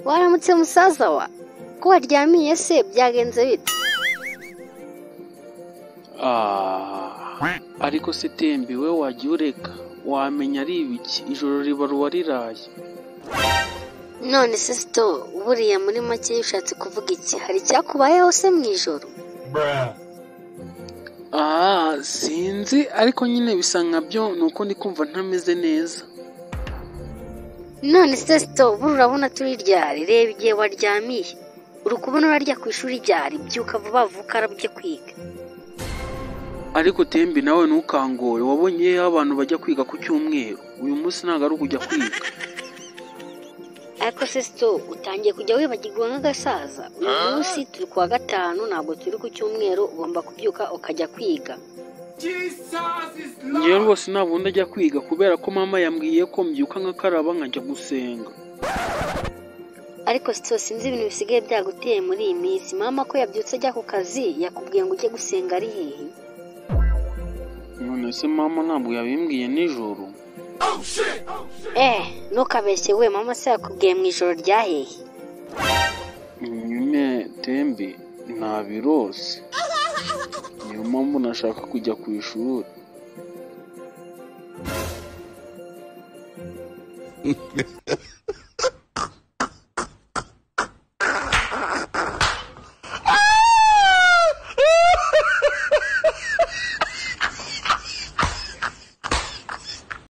Waramutse musaza wa ko waryamiye se byagenze bite? Ariko se Tembi we wagiye ureka wamenya ari ibiki ijoro ribaruwa riraye. None se Sto buriya muri make yushatse kuvuga iki? Hari icyakubayeho se mu ijoro? Sinzi ariko nyine bisa nkabyo nuko ndi kumva ntameze neza. None se Sto buri urabona turi ryari? Reba igihe waryamiye. Uri kubona urarya ku ishuri ryari? Byuka vuba vuba arabujye kwiga. Ariko Tembi nawe ntukangore, wabonye abantu bajya kwiga ku cyumweru. Uyu munsi ntago ari ukujya kwiga. Ariko se Sto utangiye kujya wibagirwa nk'agasaza. Uyu munsi turi kuwa gatanu ntabwo turi ku cyumweru, ugomba kubyuka ukajya kwiga. Njyewe rwose ntabundi ajya kwiga kubera ko mama yambwiye ko mbyuka nkakaraba nkajya gusenga. Ariko Sto sinzi ibintu bisigaye byaguteye muri iyi minsi. Mama ko yabyutse ajya ku kazi yakubwiye ngo ujye gusenga ari hehe? None se mama ntabwo yabimbwiye nijoro? Ntukabeshye we, mama se yakubwiye mu ijoro rya hehe? Nyine Tembi ntabirose, niyo mpamvu nashaka kujya ku ishuri.